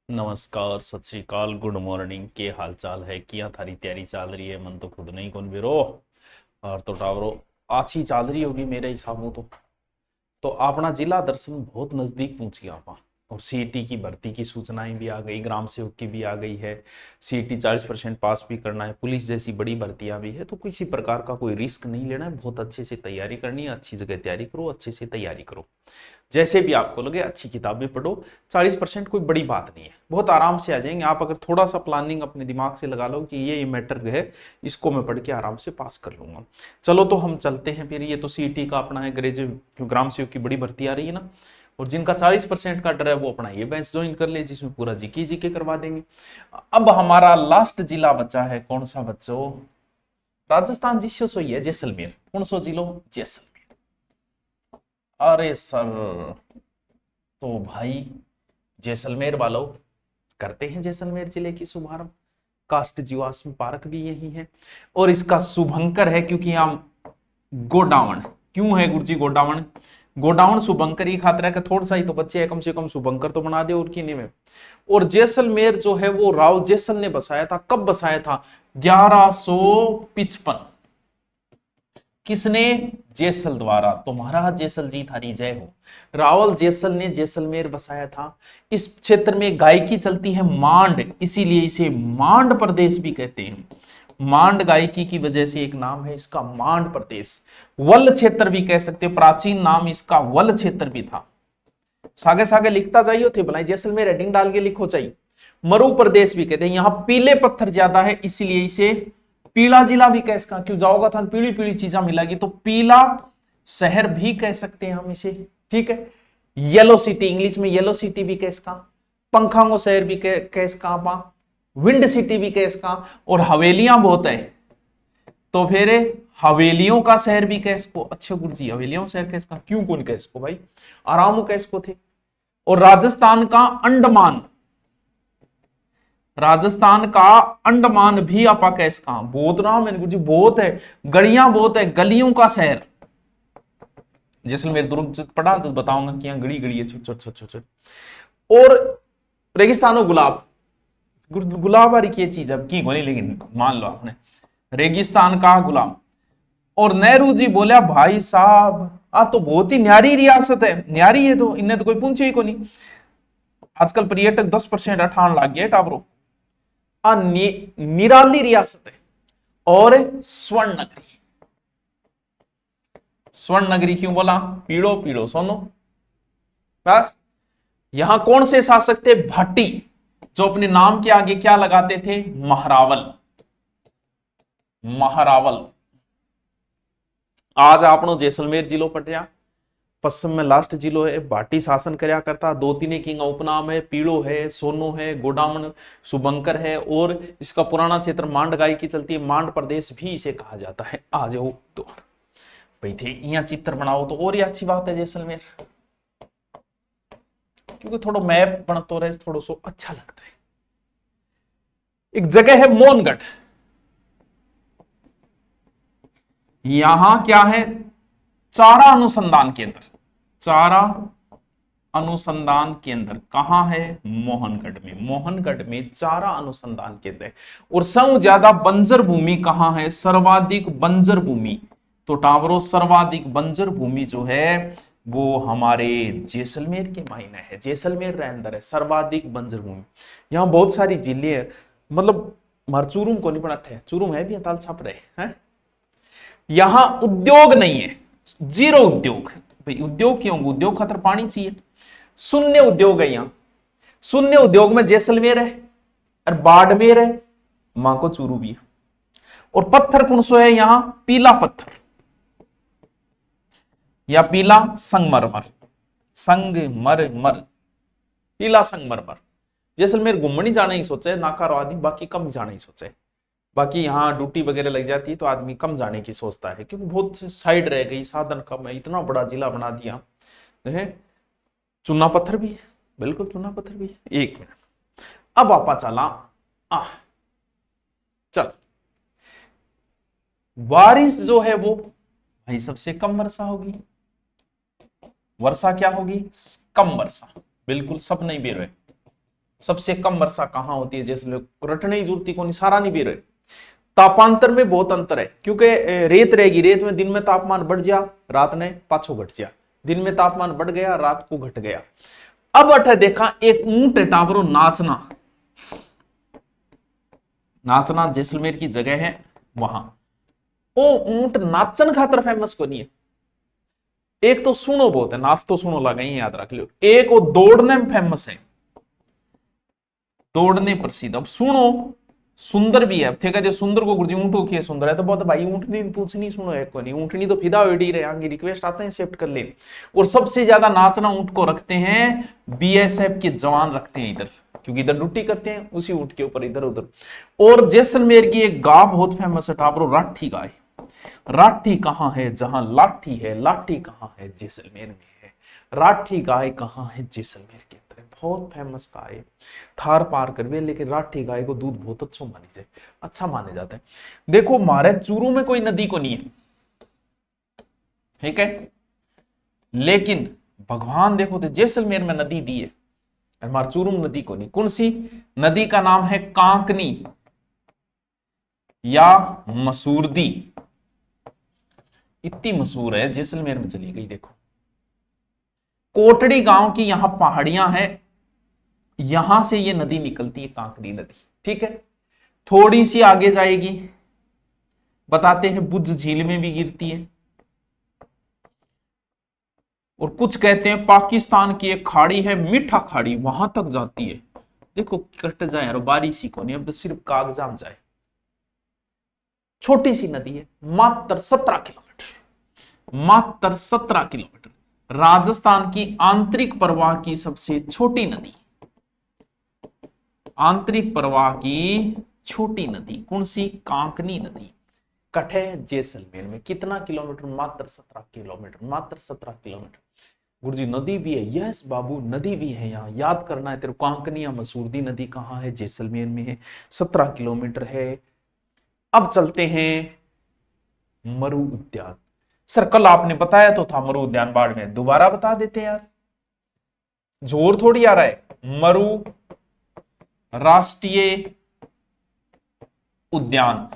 नमस्कार, सत श्री अकाल, गुड मॉर्निंग। के हाल चाल है? किया थारी तैयारी चल रही है? मन तो खुद नहीं कौन बिरो और तो टावरो अच्छी चल रही होगी मेरे हिसाबों तो अपना जिला दर्शन बहुत नजदीक पहुंच गया आपा। और सीईटी की भर्ती की सूचनाएं भी आ गई, ग्राम सेवक की भी आ गई है। सीईटी 40% पास भी करना है, पुलिस जैसी बड़ी भर्तियां भी है, तो किसी प्रकार का कोई रिस्क नहीं लेना है। बहुत अच्छे से तैयारी करनी है, अच्छी जगह तैयारी करो, अच्छे से तैयारी करो। जैसे भी आपको लगे अच्छी किताबें पढ़ो। 40% कोई बड़ी बात नहीं है, बहुत आराम से आ जाएंगे आप अगर थोड़ा सा प्लानिंग अपने दिमाग से लगा लो कि ये मैटर है, इसको मैं पढ़ के आराम से पास कर लूंगा। चलो तो हम चलते हैं फिर। ये तो सीईटी का अपना है, ग्रेजुएट ग्राम सेवक की बड़ी भर्ती आ रही है ना। और जिनका 40% का डर है वो अपना ये बैच ज्वाइन कर ले, जिसमें पूरा जीके जीके करवा देंगे। अब हमारा लास्ट जिला बचा है, कौन सा बच्चों? राजस्थान जिसो सो ही है, जैसलमेर। कौन सो जिलो? जैसलमेर। अरे सर, तो भाई जैसलमेर वालों करते हैं जैसलमेर जिले की शुभारंभ। कास्ट जीवाश्म पार्क भी यही है और इसका शुभंकर है, क्योंकि यहाँ गोडावण क्यों है गुरुजी? गोडावण गोडावण शुभंकर ही खातिर है कि थोड़ा सा ही तो बच्चे है, कम से कम शुभंकर तो बना दे और की नहीं में। और जैसलमेर जो है वो राव जैसल ने बसाया था। कब बसाया था? 1155। किसने? जैसल द्वारा। तो महाराज जैसल जी थारी जय हो। रावल जैसल ने जैसलमेर बसाया था। इस क्षेत्र में गायकी चलती है मांड, इसीलिए इसे मांड प्रदेश भी कहते हैं। मांड गायकी की वजह से एक नाम है इसका, मांड प्रदेश। वल क्षेत्र भी कह सकते हो, प्राचीन नाम इसका वल क्षेत्र भी था। सागे सागे लिखता जाइयो थे भलाई, जैसलमेर हेडिंग डाल के लिखो चाहिए। मरु प्रदेश भी कहते हैं, यहां पीले पत्थर ज्यादा है इसीलिए इसे पीला जिला भी कह सकते। क्यों जाओगा था पीली पीली चीजें मिलेगी, तो पीला शहर भी कह सकते हैं हम इसे। ठीक है। येलो सिटी, इंग्लिश में येलो सिटी भी कह सका। पंखांगो शहर भी कह सका। विंड सिटी भी कह सका। और हवेलियां बहुत है तो फिर हवेलियों का शहर भी कह सको। अच्छा गुरु जी, हवेलियों शहर कह सका, क्यों कौन कह सको भाई? आराम कह सको थे। और राजस्थान का अंडमान, राजस्थान का अंडमान भी आपा कह सका। बहुत नाम है गुरु जी, बहुत है। गलियां बहुत है, गलियों का शहर। जैसलमेर दुर्ग पढ़ा तो बताऊंगा कि यहाँ गड़ी गड़ी है, छोट छोट छोट छोट। और रेगिस्तानों गुलाब, गुलाब वाली की चीज अब की गोली, लेकिन मान लो आपने रेगिस्तान का गुलाब। और नेहरू जी बोलिया भाई साहब आ तो बहुत ही न्यारी रियासत है। न्यारी है तो इन्हें तो कोई पूछे ही को नहीं। आजकल पर्यटक 10% अठान लाग गया टावरो। निराली रियासत है। और स्वर्ण नगरी, स्वर्ण नगरी क्यों बोला? पीड़ो पीड़ो सोनो। बस यहां कौन से शासक थे? भाटी, जो अपने नाम के आगे क्या लगाते थे? महारावल। महारावल। आज आपनो जैसलमेर जिलो पड़ रहा। पश्चिम में लास्ट जिलो है, भाटी शासन करया करता। दो तीन किंग उपनाम है, पीड़ो है, सोनो है, गोडामन, सुबंकर है। और इसका पुराना क्षेत्र मांड गाय की चलती है, मांड प्रदेश भी इसे कहा जाता है। आ जाओ तो भाई थे यहाँ चित्र बनाओ तो और ही अच्छी बात है जैसलमेर, क्योंकि थोड़ा मैप बनतो रहे, थोड़ा सो अच्छा लगता है। एक जगह है मोहनगढ़, यहां क्या है? चारा अनुसंधान केंद्र। चारा अनुसंधान केंद्र कहां है? मोहनगढ़ में। मोहनगढ़ में चारा अनुसंधान केंद्र है। और सबसे ज्यादा बंजर भूमि कहां है? सर्वाधिक बंजर भूमि, तो टावरों सर्वाधिक बंजर भूमि जो है वो हमारे जैसलमेर के मायने है। जैसलमेर रे अंदर है सर्वाधिक बंजर भूमि। यहाँ बहुत सारी जिले है, मतलब मार चूरूम को नहीं पड़ा थे, चूरूम है भी ताल छाप रहे हैं। यहां उद्योग नहीं है, जीरो उद्योग। भाई उद्योग क्यों? उद्योग खातर पानी चाहिए। शून्य उद्योग है यहां। शून्य उद्योग में जैसलमेर है और बाड़मेर है, मां को चूरू भी है। और पत्थर कौन सो है यहां? पीला पत्थर या पीला संगमरमर। संगमरमर, पीला संगमरमर। जैसलमेर घूमने जाना ही सोचे नाकारो आदमी, बाकी कम जाना ही सोचे। बाकी यहाँ ड्यूटी वगैरह लग जाती है तो आदमी कम जाने की सोचता है, क्योंकि बहुत साइड रह गई, साधन कम है, इतना बड़ा जिला बना दिया है। चूना पत्थर भी है, बिल्कुल चूना पत्थर भी है। एक मिनट, अब आपा चला आ चल। बारिश जो है वो भाई सबसे कम वर्षा होगी। वर्षा क्या होगी? कम वर्षा। बिल्कुल सब नहीं बेर है, सबसे कम वर्षा कहाँ होती है जैसलमेर, रटने की जरूरत को नहीं, सारा नहीं भी रहे। तापांतर में बहुत अंतर है क्योंकि रेत रहेगी, रेत में दिन में तापमान बढ़ जा, रात ने पाछो घट जा, दिन में तापमान बढ़ गया, रात को घट गया। अब अठे देखा एक ऊंट है टावरो नाचना, नाचना जैसलमेर की जगह है वहां। वो ऊंट नाचन खातर फेमस को नहीं है, एक तो सुनो बहुत है, नाच तो सुनो लगा ही याद रख लो, एक वो दौड़ने में फेमस है, दौड़ने प्रसिद्ध। अब सुनो सुंदर भी है, अब थे कहते सुंदर को गुरुजी ऊंट की सुंदर है, तो बहुत भाई ऊंटनी पूछनी सुनो है को नहीं, ऊंटनी तो फिदा वेडी रहे, आगे रिक्वेस्ट आते हैं एक्सेप्ट कर ले। और सबसे ज्यादा नाचना ऊंट को रखते हैं बीएसएफ के जवान रखते हैं इधर, क्योंकि इधर ड्यूटी करते हैं उसी ऊंट के ऊपर इधर उधर। और जैसलमेर की एक गाय बहुत फेमस है टापरो, राठी गाय। राठी कहां है, जहां लाठी है, लाठी कहां है, जैसलमेर में है। राठी गाय कहां है, जैसलमेर के अंदर है, बहुत फेमस गाय है, थार पार करवे, लेकिन राठी गाय को दूध बहुत अच्छा मानी जाए, अच्छा माने जाता है। देखो हमारे चूरू में कोई नदी को नहीं है, ठीक है, लेकिन भगवान देखो तो जैसलमेर में नदी दी है, हमारे चूरू में नदी को नहीं। कौन सी नदी का नाम है, कांकनी या मसूरदी, इतनी मशहूर है, जैसलमेर में चली गई। देखो कोटड़ी गांव की यहां पहाड़ियां हैं, यहां से ये नदी निकलती है, कांकरी नदी, ठीक है। थोड़ी सी आगे जाएगी, बताते हैं बुद्ध झील में भी गिरती है, और कुछ कहते हैं पाकिस्तान की एक खाड़ी है मीठा खाड़ी, वहां तक जाती है। देखो कट जाए और बारिश ही को नहीं, अब सिर्फ कागजाम जाए। छोटी सी नदी है, मात्र 17 किलोमीटर, मात्र 17 किलोमीटर। राजस्थान की आंतरिक प्रवाह की सबसे छोटी नदी, आंतरिक प्रवाह की छोटी नदी कौन सी, कांकनी नदी। कटे जैसलमेर में, कितना किलोमीटर, मात्र 17 किलोमीटर, मात्र 17 किलोमीटर। गुरुजी नदी भी है, यस बाबू नदी भी है, यहाँ याद करना है तेरे, कांकनी या मसूरदी नदी कहाँ है, जैसलमेर में है, 17 किलोमीटर है। अब चलते हैं मरु उद्यान। सर कल आपने बताया तो था मरु उद्यान बाड़मेर, दोबारा बता देते यार, जोर थोड़ी आ रहा है। मरु राष्ट्रीय उद्यान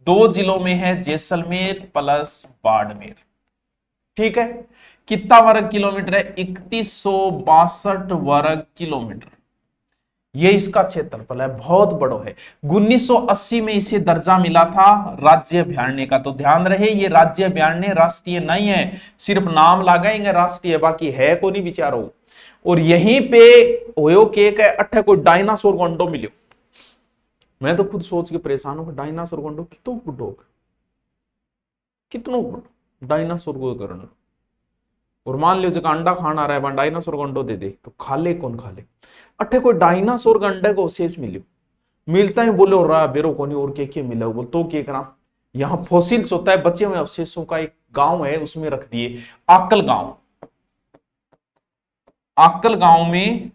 2 जिलों में है, जैसलमेर प्लस बाड़मेर, ठीक है। कितना वर्ग किलोमीटर है, 3162 वर्ग किलोमीटर, ये इसका क्षेत्रफल है, बहुत बड़ो है। 1980 में इसे दर्जा मिला था राज्य अभयारण्य का, तो ध्यान रहे ये राज्य अभयारण्य राष्ट्रीय नहीं है, सिर्फ नाम लगाएंगे राष्ट्रीय, बाकी है को नहीं विचारो। और यहीं पे होयो के अट्ठे कोई डायनासोर को अंडो मिलो, मैं तो खुद सोच के परेशान हूं, डायनासोर को अंडो कितो बुड्ढो, कितनो डायनासोर को करना। और मान लो जब अंडा खाना रहा है, डायनासोर को अंडो दे दे तो खा ले, कौन खा ले। अठे कोई डायनासोर का अंडे को अवशेष मिलो, मिलता है बोले रहा बेरो को नहीं, और क्या मिला बोल तो क्या करा, यहाँ फॉसिल्स होता है, बचे हुए अवशेषों का एक गांव है उसमें रख दिए, आकल गांव। आकल गांव में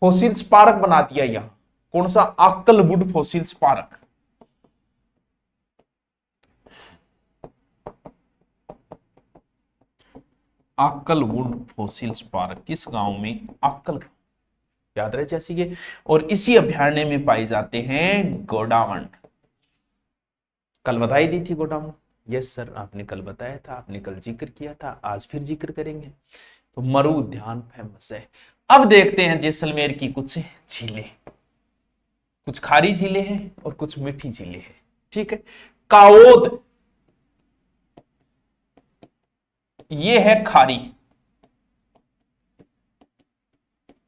फॉसिल्स पार्क बना दिया, यहां कौन सा, Akal wood fossils park. Akal wood fossils park किस गांव में, आकल, याद रहे जैसे ये। और इसी अभयारण्य में पाए जाते हैं गोडावंड, कल बताई दी थी गोडावंड, यस सर आपने कल बताया था, आपने कल जिक्र किया था, आज फिर जिक्र करेंगे। तो मरु उद्यान फेमस है। अब देखते हैं जैसलमेर की कुछ झीलें, कुछ खारी झीलें हैं और कुछ मीठी झीलें हैं, ठीक है। काओद ये है खारी,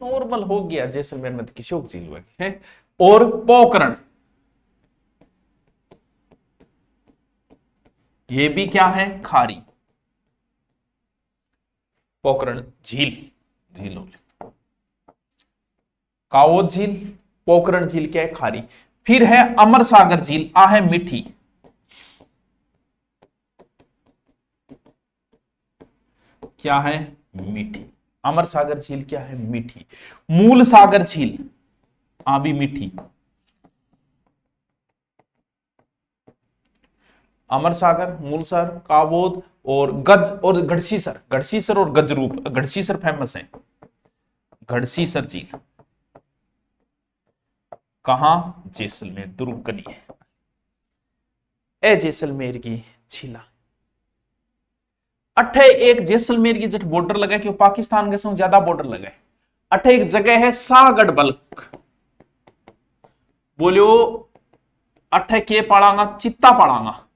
नॉर्मल हो गया, जैसलमेर में तो किशोक झील हुआ है। और पोखरण, ये भी क्या है, खारी। पोखरण झील, झील हो, काओद झील, पोखरण झील क्या है, खारी। फिर है अमर सागर झील, आ है मीठी, क्या है, मीठी। अमर सागर झील क्या है, मीठी। मूल सागर झील आ भी मीठी, अमर सागर, मूल सागर, काबोद और गज और गढ़सीसर, गढ़सीसर और गजरूप, गढ़सीसर फेमस है, गढ़सीसर झील, कहां? जैसलमेर, दुर्गनी है। ए जैसलमेर की झीला अठे एक जैसलमेर की जट बॉर्डर लगा क्यों पाकिस्तान के संग ज्यादा बॉर्डर लगा। अठे एक जगह है सागढ़ बल्क, बोलियो अठे के पढ़ांगा? चित्ता पढ़ांगा।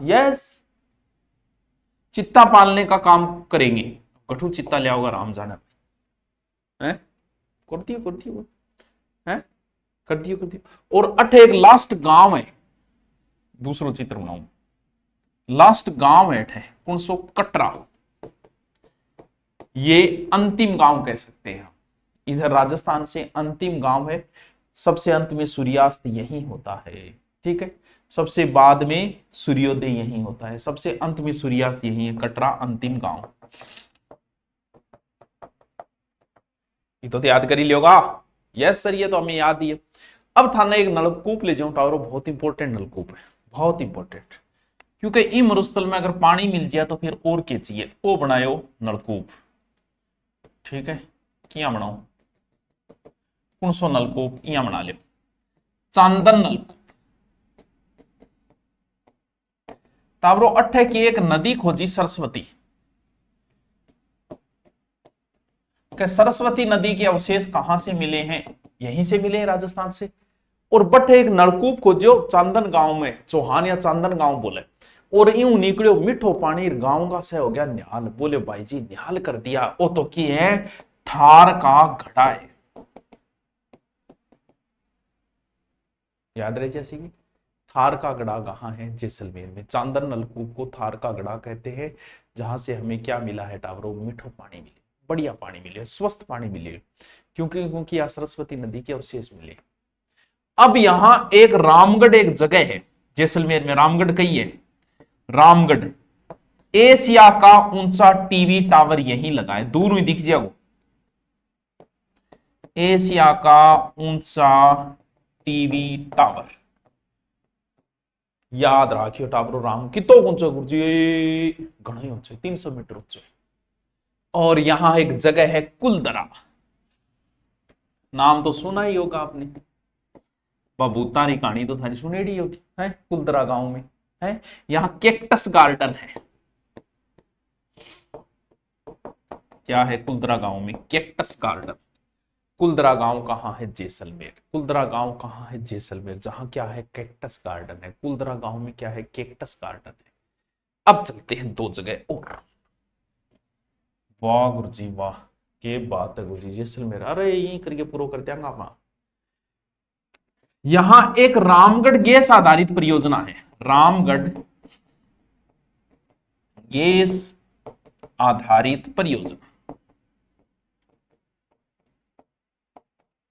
यस, चित्ता पालने का काम करेंगे। कठू चित्ता लिया होगा राम जाने है, कर दियो कर दियो है, कर दियो कर दियो। और अठे एक लास्ट गांव है, दूसरो चित्र बनाऊ, लास्ट गांव है अठे कौन सो? कटरा। ये अंतिम गांव कह सकते हैं, इधर राजस्थान से अंतिम गांव है। सबसे अंत में सूर्यास्त यही होता है, ठीक है। सबसे बाद में सूर्योदय यही होता है, सबसे अंत में सूर्यास्त यही है, कटरा अंतिम गांव। ये तो याद कर ही लियोगा। यस सर, ये तो हमें याद ही है। अब थाने एक नलकूप ले जाऊं टावरो, बहुत इंपॉर्टेंट नलकूप है, बहुत इंपॉर्टेंट। क्योंकि ई मरुस्थल में अगर पानी मिल जाए तो फिर और क्या चाहिए, वो बनायो नलकूप, ठीक है। क्या बनाओ? कौन सो नलकूप? इं बना लियो चांदन नलकूप। टावरो अठे की एक नदी खोजी सरस्वती, कि सरस्वती नदी के अवशेष कहां से मिले हैं? यहीं से मिले हैं, राजस्थान से। और बटे एक नलकूप खोजो चांदन गांव में, चौहान या चांदन गांव बोले, और यूं निकलो मिठो पानी गांव का से हो गया निहाल। बोले भाई जी निहाल कर दिया, वो तो की है थार का घड़ा है। याद रहे जैसे कि थार का गड़ा कहां है? जैसलमेर में। चांदन नलकूप को थार का गड़ा कहते हैं, जहां से हमें क्या मिला है टावरो? मीठो पानी मिले, बढ़िया पानी मिले, स्वस्थ पानी मिले, क्योंकि यहाँ सरस्वती नदी के अवशेष मिले। अब यहां एक रामगढ़ एक जगह है जैसलमेर में, रामगढ़ कही है? रामगढ़। एशिया का ऊंचा टीवी टावर यहीं लगा है, दूर ही दिख जाएगा। एशिया का ऊंचा टीवी टावर, याद राखियो टावरो। राम कितो ऊंचो गुरुजी? घणो ऊंचो, 300 मीटर ऊंचो। और यहां एक जगह है कुलदरा, नाम तो सुना ही होगा आपने, बबूतारी कहानी तो थारी सुनेड़ी होगी है। कुलदरा गांव में है, यहां कैक्टस गार्डन है। क्या है कुलदरा गांव में? Cactus garden. कुलदरा गांव कहां है? जैसलमेर। कुलदरा गांव कहां है? जैसलमेर, जहां क्या है? कैक्टस गार्डन है। कुलदरा गांव में क्या है? कैक्टस गार्डन है। अब चलते हैं दो जगह और। वाह गुरुजी वाह, के बात है गुरुजी। जैसलमेर, अरे यही करके पूरा कर दिया अपना। यहां एक रामगढ़ गैस आधारित परियोजना है, रामगढ़ गैस आधारित परियोजना।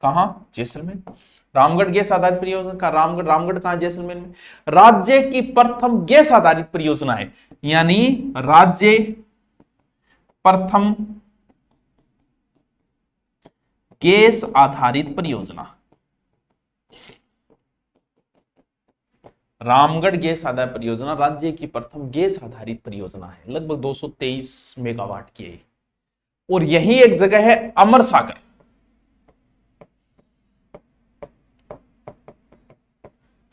कहां? जैसलमेर। रामगढ़ गैस आधारित परियोजना का रामगढ़, रामगढ़ कहां? जैसलमेर में। राज्य की प्रथम गैस आधारित परियोजना है, यानी राज्य प्रथम गैस आधारित परियोजना। रामगढ़ गैस आधारित परियोजना राज्य की प्रथम गैस आधारित परियोजना है, लगभग 223 मेगावाट की है। और यही एक जगह है अमर सागर,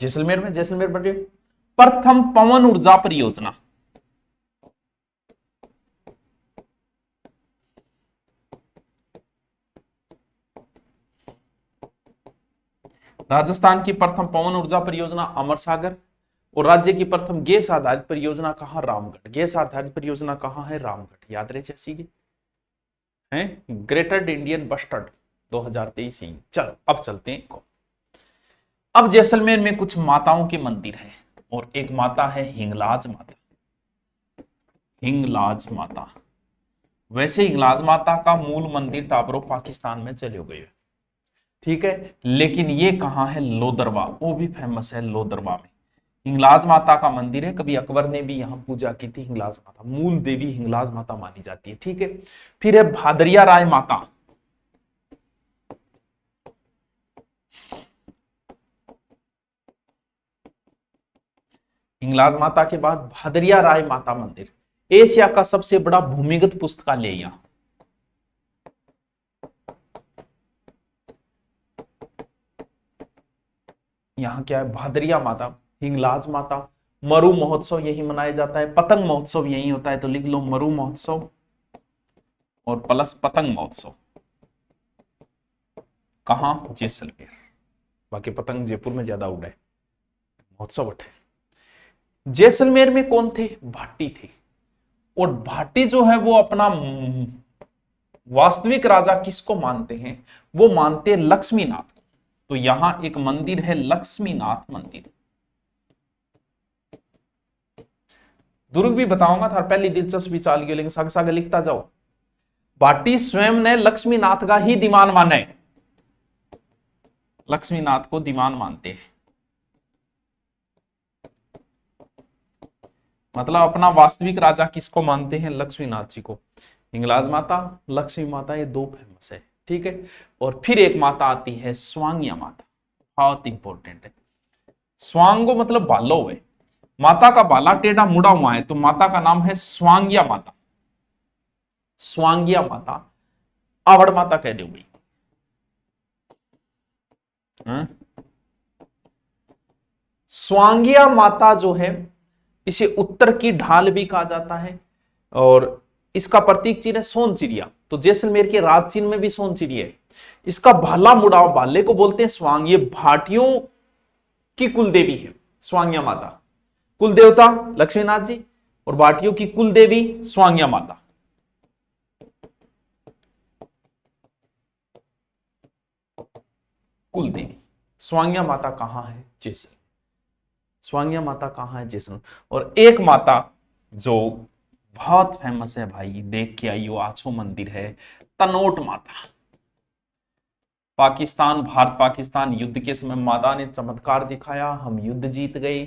जैसलमेर में। जैसलमेर बढ़िए प्रथम पवन ऊर्जा परियोजना। राजस्थान की प्रथम पवन ऊर्जा परियोजना अमर सागर। और राज्य की प्रथम गैस आधारित परियोजना कहां? रामगढ़। गैस आधारित परियोजना कहां है? रामगढ़। याद रहे जैसी की है। ग्रेटर इंडियन बस्टर्ड 2023 ही। चलो अब चलते हैं। अब जैसलमेर में कुछ माताओं के मंदिर हैं, और एक माता है हिंगलाज माता। हिंगलाज माता, वैसे हिंगलाज माता का मूल मंदिर टापरो पाकिस्तान में चले गए, ठीक है। लेकिन ये कहां है? लोदरवा, वो भी फेमस है लोदरवा में। हिंगलाज माता का मंदिर है, कभी अकबर ने भी यहां पूजा की थी। हिंगलाज माता मूल देवी हिंगलाज माता मानी जाती है, ठीक है। फिर है भादरिया राय माता। हिंगलाज माता के बाद भादरिया राय माता मंदिर, एशिया का सबसे बड़ा भूमिगत पुस्तकालय यहां। यहाँ क्या है, भादरिया माता, हिंगलाज माता, मरु महोत्सव यही मनाया जाता है, पतंग महोत्सव यही होता है, तो लिख लो मरु महोत्सव और प्लस पतंग महोत्सव। कहां, जैसलमेर। बाकी पतंग जयपुर में ज्यादा उड़े, महोत्सव है। जैसलमेर में कौन थे, भाटी थे। और भाटी जो है वो अपना वास्तविक राजा किसको मानते हैं, वो मानते हैं लक्ष्मीनाथ को। तो यहां एक मंदिर है लक्ष्मीनाथ मंदिर। दुर्ग भी बताऊंगा था, पहली दिलचस्पी चाल गई, लेकिन सागे सागे लिखता जाओ। भाटी स्वयं ने लक्ष्मीनाथ का ही दीवान माना है, लक्ष्मीनाथ को दीवान मानते हैं। मतलब अपना वास्तविक राजा किसको मानते हैं, लक्ष्मीनाथ जी को। हिंगलाज माता, लक्ष्मी माता, ये दो फेमस है, ठीक है। और फिर एक माता आती है स्वांगिया माता, बहुत इंपॉर्टेंट है। स्वांगो मतलब बालो है, माता का बाला टेढ़ा मुड़ा हुआ है, तो माता का नाम है स्वांगिया माता। स्वांगिया माता, आवड़ माता कह दो भाई। स्वांगिया माता जो है, इसे उत्तर की ढाल भी कहा जाता है, और इसका प्रतीक चिन्ह है सोन चिड़िया। तो जैसलमेर के राज चिन्ह में भी सोन चिड़िया है। इसका भाला मुड़ाव, भाले को बोलते हैं स्वांग। ये भाटियों की कुल देवी है स्वांगिया माता, कुल देवता लक्ष्मीनाथ जी, और भाटियों की कुल देवी स्वांगिया माता। कुल देवी स्वांगिया माता कहां है, जैसलमेर। स्वांगिया माता कहां है, जैसलमेर। और एक माता जो बहुत फेमस है भाई, देख के आइयो, आछो मंदिर है, तनोट माता। पाकिस्तान, भारत पाकिस्तान युद्ध के समय माता ने चमत्कार दिखाया, हम युद्ध जीत गए,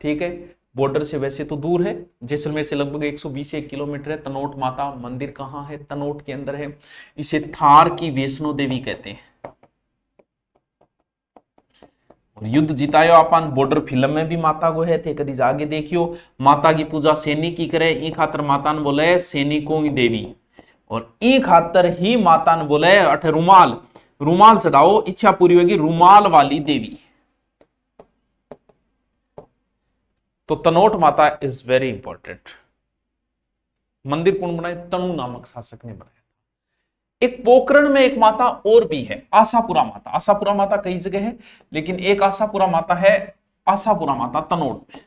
ठीक है। बॉर्डर से वैसे तो दूर है, जैसलमेर से लगभग 120 किलोमीटर है। तनोट माता मंदिर कहां है, तनोट के अंदर है। इसे थार की वैष्णो देवी कहते हैं। और युद्ध जितायो अपन, बॉर्डर फिल्म में भी माता को है थे, कभी जाके देखियो। माता की पूजा सैनिक की करे, ई खातर माता ने बोले सैनिकों की देवी। और ई खातर ही माता ने बोले अठ रुमाल, रुमाल चढ़ाओ इच्छा पूरी होगी, रुमाल वाली देवी। तो तनोट माता इज वेरी इंपॉर्टेंट। मंदिर कौन बनाए, तनु नामक शासक ने बनाया। एक पोखरण में एक माता और भी है, आशापुरा माता। आशापुरा माता कई जगह है, लेकिन एक आशापुरा माता है, आशापुरा माता तनोट में।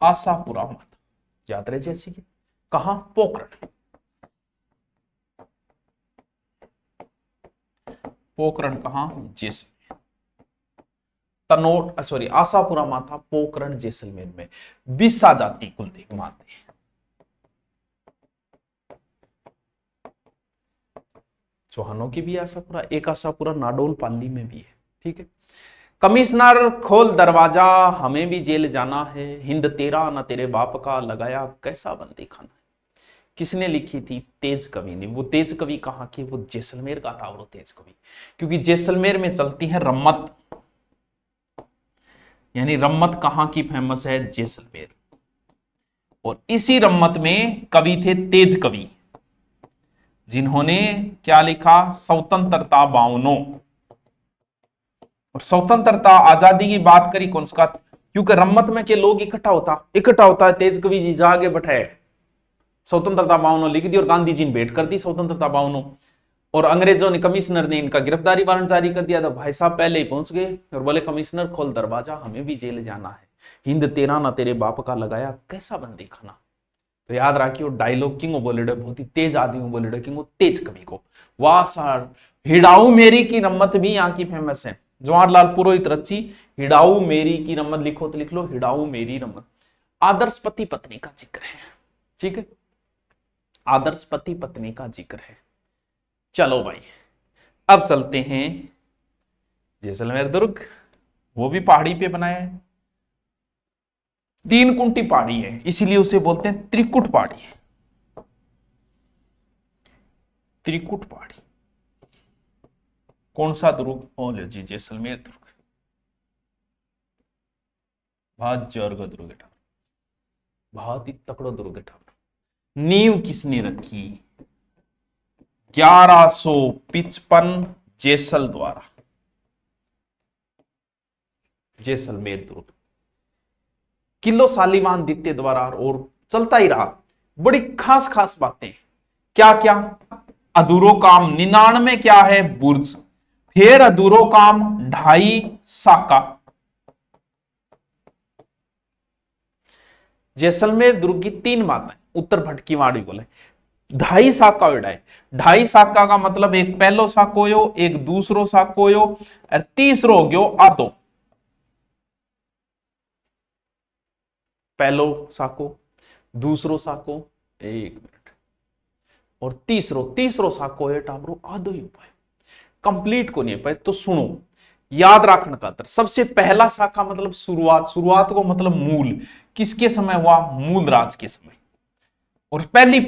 आशापुरा माता याद रहे जैसी की, कहां, पोखरण। पोखरण कहां, जैसलमेर। तनोट सॉरी आशापुरा माता पोखरण जैसलमेर में। बिस्सा जाति कुलदेव माते। चौहानों की भी आशापुरा, एक आशापुरा नाडोल पाली में भी है, ठीक है। कमिश्नर खोल दरवाजा, हमें भी जेल जाना है, हिंद तेरा न तेरे बाप का, लगाया कैसा बंदी खाना। किसने लिखी थी, तेज कवि ने। वो तेज कवि कहां की, वो जैसलमेर का था वो तेज कवि, क्योंकि जैसलमेर में चलती है रम्मत। यानी रम्मत कहां की फेमस है, जैसलमेर। और इसी रम्मत में कवि थे तेज कवि, जिन्होंने क्या लिखा, स्वतंत्रता बावनो। और स्वतंत्रता आजादी की बात करी कौन सा, क्योंकि रम्मत में के लोग इकट्ठा होता है, तेज कवि जी जागे बैठे स्वतंत्रता बावनो लिख दी, और गांधी जी ने भेंट कर दी स्वतंत्रता बावनो। और अंग्रेजों ने, कमिश्नर ने इनका गिरफ्तारी वारंट जारी कर दिया। तो भाई साहब पहले ही पहुंच गए और बोले कमिश्नर खोल दरवाजा, हमें भी जेल जाना है, हिंद तेरा ना तेरे बाप का, लगाया कैसा बंदी खाना। तो याद रखियो डायलॉग किंग बोले, बहुत ही तेज आदमी बोले, किंग तेज कवि को। वाह सर, हिडाऊ मेरी की रम्मत भी यहाँ की फेमस है। जवाहरलाल पुरोहित रची, हिडाऊ मेरी की रम्मत, लिखो तो लिख लो हिडाऊ मेरी रम्मत। आदर्श पति पत्नी का जिक्र है, ठीक है, आदर्श पति पत्नी का जिक्र है। चलो भाई अब चलते हैं जैसलमेर दुर्ग, वो भी पहाड़ी पे बनाया है। तीन कुंटी पहाड़ी है, इसीलिए उसे बोलते हैं त्रिकुट पहाड़ी। त्रिकुट पहाड़ी कौन सा दुर्ग, बोलो जी, जैसलमेर दुर्ग। बहुत जोर का दुर्ग है, बहुत ही तकड़ो दुर्ग है। नींव किसने रखी, 1155 जैसल द्वारा, जैसलमेर दुर्ग, किलो सालीवान द्वितीय द्वारा, और चलता ही रहा। बड़ी खास खास बातें, क्या क्या, अधूरो काम 99 क्या है बुर्ज, फिर अधूरो काम 2.5 साका। जैसलमेर दुर्ग की 3 बातें उत्तर भटकी वाड़ी बोले। 2.5 साका वेड़ा है। 2.5 साका का मतलब एक पहलो साको यो, एक दूसरो साको यो, और तीसरो हो गयो आधो। पहलो साको, दूसरो साको, एक मिनट, और तीसरो तीसरो साको है टाबरो आधो ही उपाय। कंप्लीट को नहीं पाए तो सुनो, याद रखने का तर सबसे पहला साका मतलब शुरुआत, शुरुआत को मतलब मूल, किसके समय हुआ, मूल राज के समय। और पहली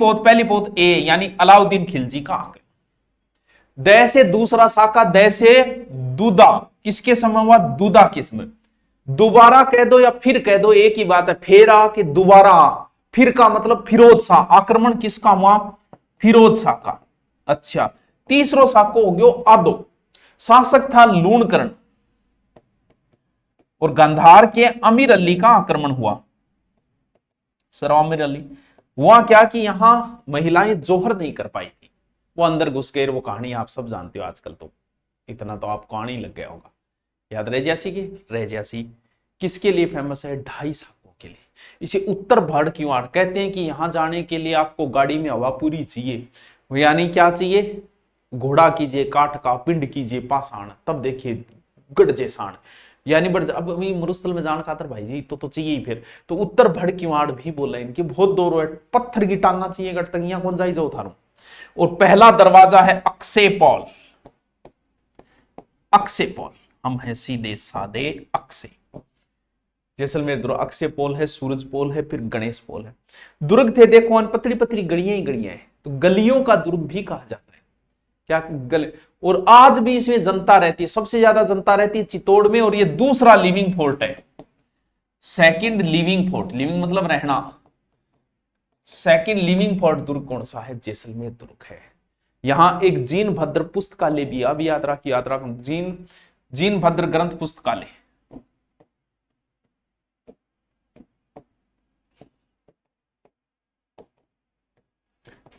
पोत ए यानी अलाउद्दीन खिलजी का आकर। द से दूसरा साका, द से दूदा, किसके समय हुआ, दूदा के समय। दोबारा कह दो या फिर कह दो एक ही बात है, फेरा कि दोबारा। फिर का मतलब फिरोज शाह, आक्रमण किसका हुआ, फिरोज शाह का। अच्छा, तीसरो साको हो गयो आदो, शासक था लूणकरण, और गांधार के अमीर अली का आक्रमण हुआ। सर आमिर अली हुआ क्या कि यहां महिलाएं जोहर नहीं कर पाई थी, वो अंदर घुस गए। वो कहानी आप सब जानते हो आजकल, तो इतना तो आपको आने लग गया होगा। याद रह जैसी की रह जैसी किसके लिए फेमस है, 2.5 साकों के लिए। इसे उत्तर भड़ क्यों आड़ कहते हैं कि यहां जाने के लिए आपको गाड़ी में हवा पूरी चाहिए, यानी क्या चाहिए, घोड़ा कीजिए काठ का, पिंड कीजिए पाषाण, तब देखिए गढ़ जैसाण, यानी बढ़ अब अभी मरुस्थल में जान खातर भाई जी तो चाहिए ही। फिर तो उत्तर भड़ किवाड़ भी बोला इनकी बहुत दूर है, पत्थर की टांगा चाहिए गटतंगिया कौन जाई जो थारू। और पहला दरवाजा है अक्षय पॉल, अक्षय पॉल, हम हैं सीधे सादे अक्षय। जैसलमेर दुर्ग अक्षय पोल है, सूरज पोल है, फिर गणेश पोल है। दुर्ग थे देखो पतली पतली गलियां ही गलियां हैं, तो गलियों का दुर्ग भी कहा जाता है। क्या गले, और आज भी इसमें जनता रहती है, सबसे ज्यादा जनता रहती है चित्तौड़ में, और ये दूसरा लिविंग फोर्ट है, सेकंड लिविंग फोर्ट, लिविंग मतलब रहना। सेकंड लिविंग फोर्ट दुर्ग कौन सा है, जैसलमेर दुर्ग है। यहां एक जीन भद्र पुस्तकालय भी, अब याद रख जीन भद्र ग्रंथ पुस्तकालय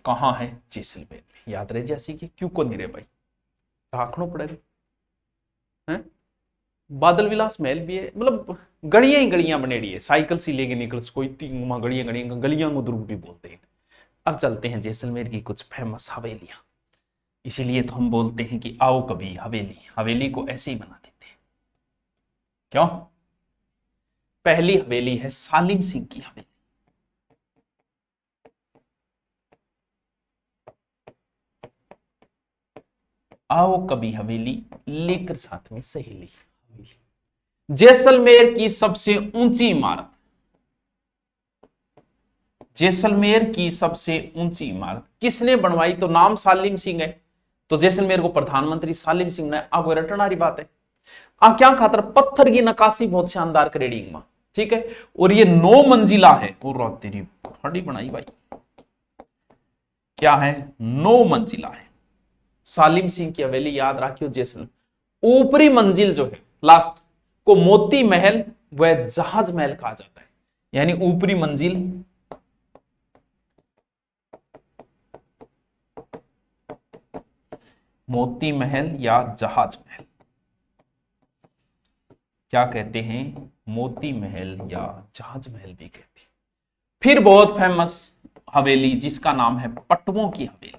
कहां है, जैसलमेर में। याद रहे जैसी कि क्यों को नहीं रहे भाई, राखना पड़ेगा है। बादल विलास महल भी है, मतलब गड़ियां ही गड़ियां बनेड़ी है, साइकिल से लेके निकल कोई गड़ियां गड़ियां गलियां को दुर्ग भी बोलते हैं। अब चलते हैं जैसलमेर की कुछ फेमस हवेलियां, इसीलिए तो हम बोलते हैं कि आओ कभी हवेली, हवेली को ऐसे ही बना देते हैं। क्यों, पहली हवेली है सालिम सिंह की हवेली। आओ कभी हवेली लेकर साथ में सहेली। जैसलमेर की सबसे ऊंची इमारत, जैसलमेर की सबसे ऊंची इमारत किसने बनवाई, तो नाम सालिम सिंह है, तो जैसलमेर को प्रधानमंत्री सालिम सिंह ने आगो रटन वाली बात है। क्या खातर, पत्थर की नकाशी बहुत शानदार करेड़ी में, ठीक है। और ये 9 मंजिला है, और तेरी खड़ी बनाई भाई, क्या है, 9 मंजिला है सालिम सिंह की हवेली। याद रखियो जैसलमेर ऊपरी मंजिल जो है लास्ट को मोती महल व जहाज महल कहा जाता है, यानी ऊपरी मंजिल मोती महल या जहाज महल, क्या कहते हैं, मोती महल या जहाज महल भी कहते हैं। फिर बहुत फेमस हवेली जिसका नाम है पटवों की हवेली,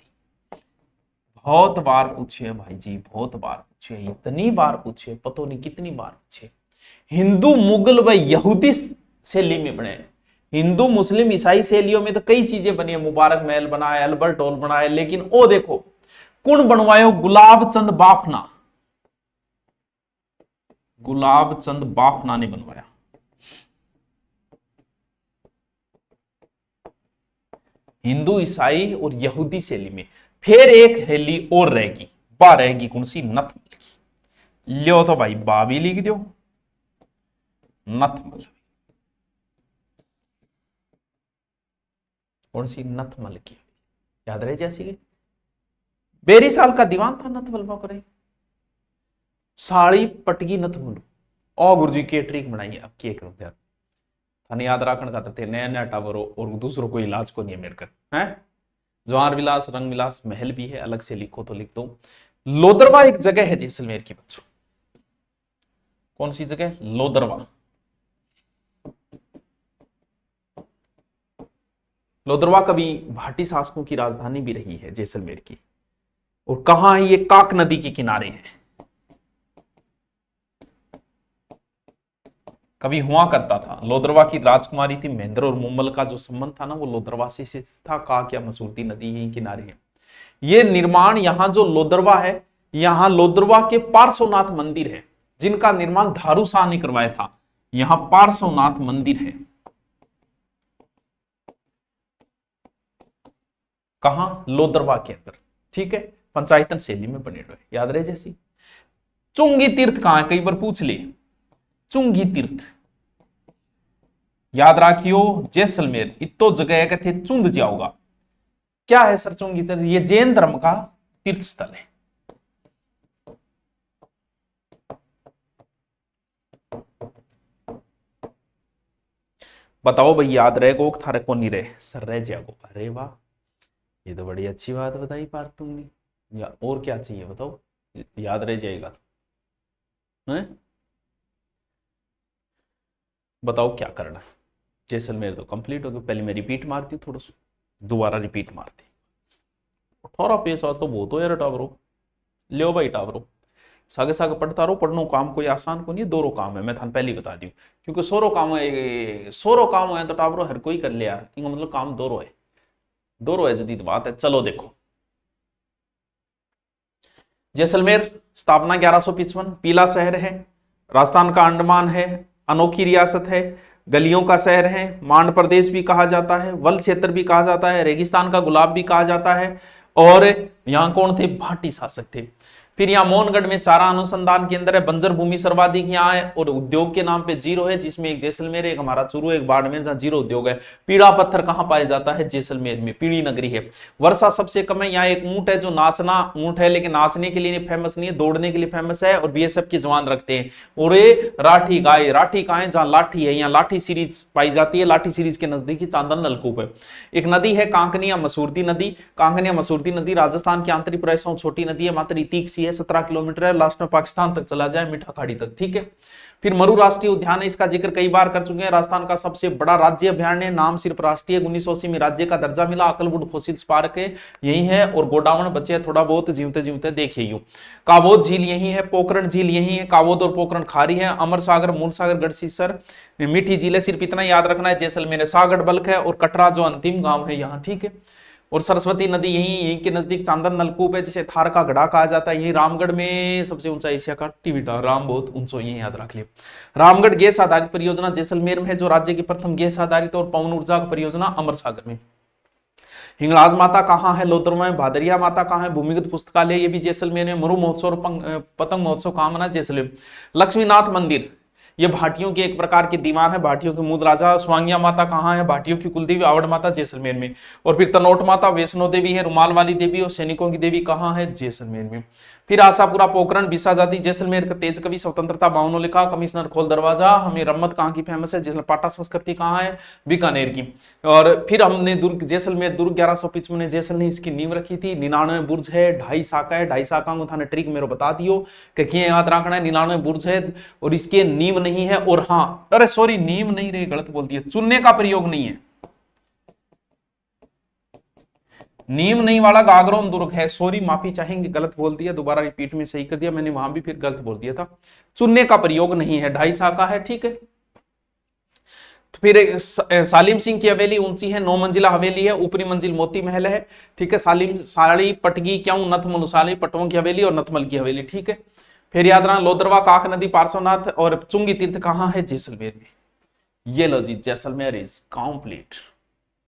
बहुत बार पूछे भाई जी, बहुत बार पूछे, इतनी बार पूछे पतो नहीं कितनी बार पूछे। हिंदू मुगल व यहूदी शैली में बने, हिंदू मुस्लिम ईसाई शैलियों में तो कई चीजें बनी है, मुबारक महल बना है, अल्बर्ट हॉल बना है, लेकिन ओ देखो कौन बनवायो, गुलाब चंद बाफना, गुलाब चंद बाफना ने बनवाया। हिंदू ईसाई और यहूदी शैली में। फिर एक हवेली और रहेगी, वह रहेगी कौन सी, नथमल की। लियो तो भाई बा भी लिख दो, नथमल, कौन सी, नथमल की। याद रहे जैसी कि बेरी साल का दीवान था नथमल बकरे, साड़ी पटगी नथ मुलू। ओ गुरुजी की ट्रिक बनाई अब के करूं यार, थाने याद रखने का थे नया नया टावर और दूसरों कोई इलाज को नहीं है मेरे कर है। जवाहर विलास रंग विलास महल भी है, अलग से लिखो तो लिख दो। लोदरवा एक जगह है जैसलमेर की बच्चों, कौन सी जगह? लोदरवा। लोदरवा कभी भाटी शासकों की राजधानी भी रही है जैसलमेर की। और कहां है ये? काक नदी के किनारे है। कभी हुआ करता था, लोदरवा की राजकुमारी थी महेंद्र और मुम्बल का जो संबंध था ना वो लोदरवा से था। काक या मसूरती नदी यही किनारे है। ये निर्माण यहां जो लोदरवा है, यहां लोदरवा के पार्श्वनाथ मंदिर है जिनका निर्माण धारू शाह ने करवाया था। यहां पार्श्वनाथ मंदिर है। कहां? लोदरवा के अंदर। ठीक है, पंचायतन शैली में बने हुए, याद रहे जैसी। चुंगी तीर्थ कहां है? कई बार पूछ ले। चुंगी तीर्थ याद राखियो, जैसलमेर इतो जगह कहते चुंद जाओगा। क्या है सर चुंगी तीर्थ? ये जैन धर्म का तीर्थ स्थल है। बताओ भाई, याद रहेगा थारे को नहीं रहे? सर रह जाओ। अरे वाह, ये तो बड़ी अच्छी बात बताई पार तुमने। या और क्या चाहिए बताओ, याद रह जाएगा तो है? बताओ क्या करना है। जैसलमेर तो कंप्लीट हो गया। पहले मैं रिपीट मारती हूँ थोड़ा सा, दोबारा रिपीट मारती। 18 पेज आज तो बहुत हो यार टावरो। लियो भाई टावरो, सागे सागे पढ़ता रहो। पढ़नो काम कोई आसान को नहीं, दोरो काम है, मैं थाने पहले ही बता दी। क्योंकि सोरो काम है, सोरो काम है तो टावरो हर कोई कर ले यार, इनका मतलब काम दोरो है। दोरो है जदीद बात है। चलो देखो, जैसलमेर स्थापना 1155, पीला शहर है, राजस्थान का अंडमान है, अनोखी रियासत है, गलियों का शहर है, मांड प्रदेश भी कहा जाता है, वल क्षेत्र भी कहा जाता है, रेगिस्तान का गुलाब भी कहा जाता है। और यहां कौन थे? भाटी शासक थे। फिर यहाँ मोहनगढ़ में चारा अनुसंधान केंद्र है, बंजर भूमि सर्वाधिक यहाँ है, और उद्योग के नाम पे जीरो है, जिसमें एक जैसलमेर है, एक हमारा चूरू, एक बाड़मेर, जहाँ जीरो उद्योग है। पीड़ा पत्थर कहाँ पाया जाता है? जैसलमेर में, पीड़ी नगरी है। वर्षा सबसे कम है। यहाँ एक ऊंट है जो नाचना ऊंट है, लेकिन नाचने के लिए फेमस नहीं है, दौड़ने के लिए फेमस है, और बीएसएफ के जवान रखते हैं। और ये राठी गाय, राठी गाय जहाँ लाठी है, यहाँ लाठी सीरीज पाई जाती है। लाठी सीरीज के नजदीक ही चांदन नलकूप है। एक नदी है कांकनिया मसूरती नदी। कांकनिया मसूरती नदी राजस्थान की आंतरिक प्रदेशों छोटी नदी है, मात्र तीक सी है, 17 किलोमीटर है, लास्ट में पाकिस्तान तक चला जाए, मीठा खाड़ी तक। ठीक है। फिर मरु राष्ट्रीय उद्यान है, इसका जिक्र कई बार कर चुके हैं। राजस्थान का सबसे बड़ा राज्य अभयारण्य, नाम सिर्फ राष्ट्रीय, 1980 में राज्य का दर्जा मिला। अकलवुड फोसिल्स पार्क है यही है, और गोडावण बचे थोड़ा बहुत जीवते जीवते देखिए। काबोद झील यही है, पोखरण झील यही है, काबोद और पोखरण खारी है। अमर सागर, मूल सागर, गढ़सीसर मीठी झील है। सिर्फ इतना याद रखना है, जैसलमेर सागड़ बल्क है, और कटरा जो अंतिम गांव है यहाँ। ठीक है। और सरस्वती नदी यहीं के नजदीक चांदन नलकूप है, जिसे थार का गढ़ा कहा जाता है। यही रामगढ़ में सबसे ऊंचा एशिया का टीवीटा, राम बहुत ऊंचा, ये याद रख लिया। रामगढ़ गैस आधारित परियोजना जैसलमेर में है, जो राज्य की प्रथम गैस आधारित और पवन ऊर्जा परियोजना अमर सागर में। हिंगलाज माता कहाँ है? लोदरवा में। भादरिया माता कहाँ है? भूमिगत पुस्तकालय, ये भी जैसलमेर में। मरु महोत्सव और पतंग महोत्सव कहाँ मना? जैसलमेर। लक्ष्मीनाथ मंदिर, ये भाटियों के एक प्रकार की दीवार है, भाटियों के मूल राजा। स्वांगिया माता कहाँ है? भाटियों की कुलदेवी आवड़ माता जैसलमेर में। और फिर तनोट माता वैष्णो देवी है, रुमाल वाली देवी, और सैनिकों की देवी कहाँ है? जैसलमेर में। फिर आशापुरा, पोखरण, बिसा जाति, जैसलमेर का तेज कवि, स्वतंत्रता भावनों लिखा, कमिश्नर खोल दरवाजा। हमें रम्मत कहाँ की फेमस है? जैसलमेर। पाटा संस्कृति कहाँ है? बीकानेर की। और फिर हमने दुर्ग, जैसलमेर दुर्ग 1155 में जैसल ने इसकी नींव रखी थी। 99 बुर्ज है, 2.5 शाखा है, 2.5 शाखा को थाने ट्रिक मेरे बता दियो कि याद रखना है। 99 बुर्ज है और इसके नींव नहीं है। और हाँ, अरे सॉरी, नींव नहीं रही, गलत बोलती है, चुनने का प्रयोग नहीं है। नींव नहीं वाला गागरोन दुर्ग है, सॉरी माफी चाहेंगे, गलत बोल दिया, दोबारा रिपीट में सही कर दिया मैंने, वहां भी फिर गलत बोल दिया था। चुनने का प्रयोग नहीं है, 2.5 शाखा है। ठीक है। तो फिर सालिम सिंह की हवेली ऊंची है, 9 मंजिला हवेली है, ऊपरी मंजिल मोती महल है। ठीक है। सालिम साड़ी पटगी क्यों नथमल, साली पटवों की हवेली और नथमल की हवेली। ठीक है। फिर याद रखना, लोदरवा, काक नदी, पार्श्वनाथ और चुंगी तीर्थ कहाँ है? जैसलमेर में। ये लो जी, जैसलमेर इज कंप्लीट।